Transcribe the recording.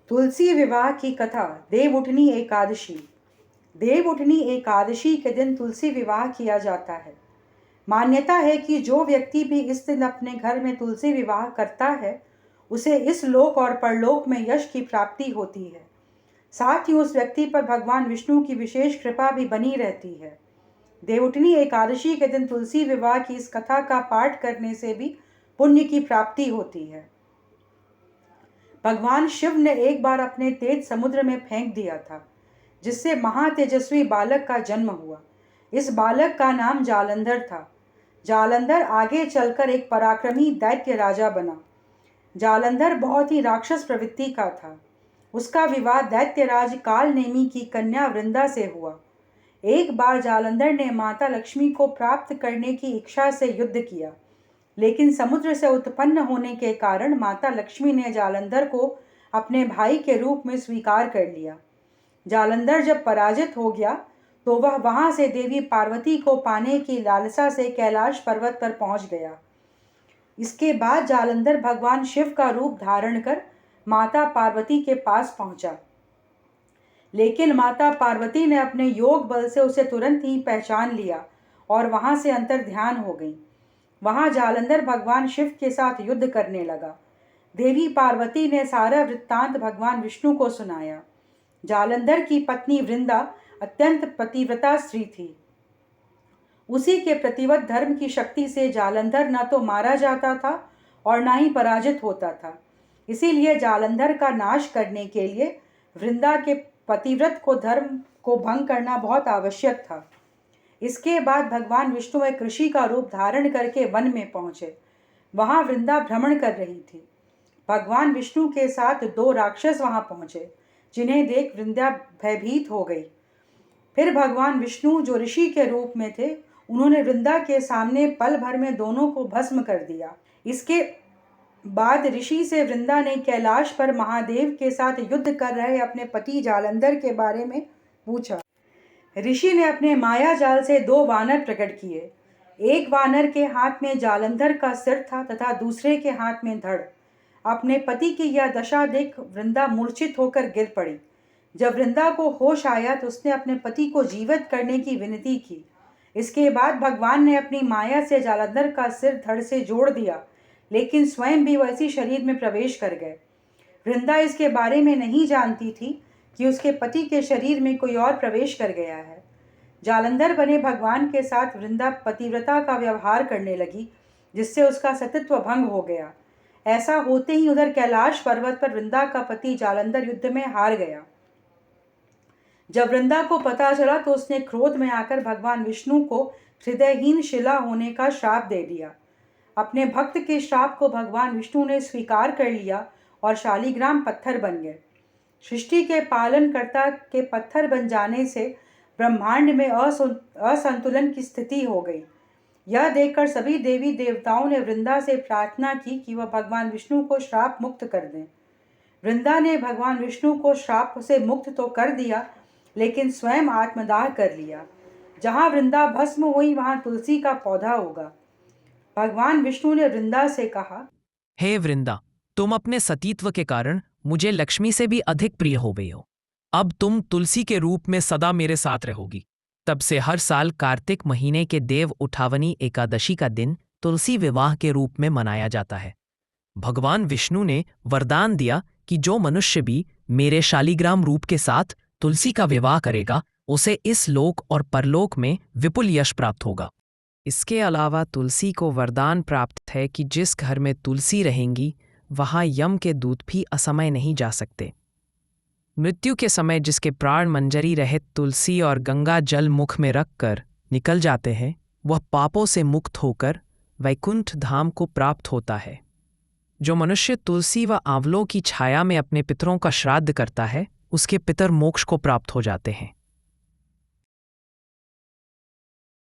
तुलसी विवाह की कथा। देवउठनी एकादशी। देवउठनी एकादशी के दिन तुलसी विवाह किया जाता है। मान्यता है कि जो व्यक्ति भी इस दिन अपने घर में तुलसी विवाह करता है उसे इस लोक और परलोक में यश की प्राप्ति होती है। साथ ही उस व्यक्ति पर भगवान विष्णु की विशेष कृपा भी बनी रहती है। देवउठनी एकादशी के दिन तुलसी विवाह की इस कथा का पाठ करने से भी पुण्य की प्राप्ति होती है। भगवान शिव ने एक बार अपने तेज समुद्र में फेंक दिया था, जिससे महातेजस्वी बालक का जन्म हुआ। इस बालक का नाम जालंधर था। जालंधर आगे चलकर एक पराक्रमी दैत्य राजा बना। जालंधर बहुत ही राक्षस प्रवृत्ति का था। उसका विवाह दैत्यराज कालनेमी की कन्या वृंदा से हुआ। एक बार जालंधर ने माता लक्ष्मी को प्राप्त करने की इच्छा से युद्ध किया, लेकिन समुद्र से उत्पन्न होने के कारण माता लक्ष्मी ने जालंधर को अपने भाई के रूप में स्वीकार कर लिया। जालंधर जब पराजित हो गया तो वह वहां से देवी पार्वती को पाने की लालसा से कैलाश पर्वत पर पहुंच गया। इसके बाद जालंधर भगवान शिव का रूप धारण कर माता पार्वती के पास पहुंचा, लेकिन माता पार्वती ने अपने योग बल से उसे तुरंत ही पहचान लिया और वहां से अंतर ध्यान हो गई। वहां जालंधर भगवान शिव के साथ युद्ध करने लगा। देवी पार्वती ने सारा वृत्तांत भगवान विष्णु को सुनाया। जालंधर की पत्नी वृंदा अत्यंत पतिव्रता स्त्री थी। उसी के प्रतिवत धर्म की शक्ति से जालंधर न तो मारा जाता था और न ही पराजित होता था। इसीलिए जालंधर का नाश करने के लिए वृंदा के पतिव्रत को धर्म को भंग करना बहुत आवश्यक था। इसके बाद भगवान विष्णु एक ऋषि का रूप धारण करके वन में पहुंचे। वहां वृंदा भ्रमण कर रही थी। भगवान विष्णु के साथ दो राक्षस वहां पहुंचे, जिन्हें देख वृंदा भयभीत हो गई। फिर भगवान विष्णु, जो ऋषि के रूप में थे, उन्होंने वृंदा के सामने पल भर में दोनों को भस्म कर दिया। इसके बाद ऋषि से वृंदा ने कैलाश पर महादेव के साथ युद्ध कर रहे अपने पति जालंधर के बारे में पूछा। ऋषि ने अपने माया जाल से दो वानर प्रकट किए। एक वानर के हाथ में जालंधर का सिर था तथा दूसरे के हाथ में धड़। अपने पति की यह दशा देख वृंदा मूर्छित होकर गिर पड़ी। जब वृंदा को होश आया तो उसने अपने पति को जीवित करने की विनती की। इसके बाद भगवान ने अपनी माया से जालंधर का सिर धड़ से जोड़ दिया, लेकिन स्वयं भी वैसी शरीर में प्रवेश कर गए। वृंदा इसके बारे में नहीं जानती थी कि उसके पति के शरीर में कोई और प्रवेश कर गया है। जालंधर बने भगवान के साथ वृंदा पतिव्रता का व्यवहार करने लगी, जिससे उसका सतीत्व भंग हो गया। ऐसा होते ही उधर कैलाश पर्वत पर वृंदा का पति जालंधर युद्ध में हार गया। जब वृंदा को पता चला तो उसने क्रोध में आकर भगवान विष्णु को हृदयहीन शिला होने का श्राप दे दिया। अपने भक्त के श्राप को भगवान विष्णु ने स्वीकार कर लिया और शालिग्राम पत्थर बन गए। सृष्टि के पालनकर्ता के पत्थर बन जाने से ब्रह्मांड में असंतुलन की स्थिति हो गई। यह देखकर सभी देवी देवताओं ने वृंदा से प्रार्थना की कि वह भगवान विष्णु को श्राप मुक्त कर दें। वृंदा ने भगवान विष्णु को श्राप से मुक्त तो कर दिया, लेकिन स्वयं आत्मदाह कर लिया। जहाँ वृंदा भस्म हुई वहाँ तुलसी का पौधा उगा। भगवान विष्णु ने वृंदा से कहा, हे वृंदा, तुम अपने सतीत्व के कारण मुझे लक्ष्मी से भी अधिक प्रिय हो गई हो। अब तुम तुलसी के रूप में सदा मेरे साथ रहोगी। तब से हर साल कार्तिक महीने के देव उठावनी एकादशी का दिन तुलसी विवाह के रूप में मनाया जाता है। भगवान विष्णु ने वरदान दिया कि जो मनुष्य भी मेरे शालिग्राम रूप के साथ तुलसी का विवाह करेगा, उसे इस लोक और परलोक में विपुल यश प्राप्त होगा। इसके अलावा तुलसी को वरदान प्राप्त है कि जिस घर में तुलसी रहेंगी वहां यम के दूत भी असमय नहीं जा सकते। मृत्यु के समय जिसके प्राण मंजरी रहित तुलसी और गंगा जल मुख में रखकर निकल जाते हैं, वह पापों से मुक्त होकर वैकुंठ धाम को प्राप्त होता है। जो मनुष्य तुलसी व आंवलों की छाया में अपने पितरों का श्राद्ध करता है, उसके पितर मोक्ष को प्राप्त हो जाते हैं।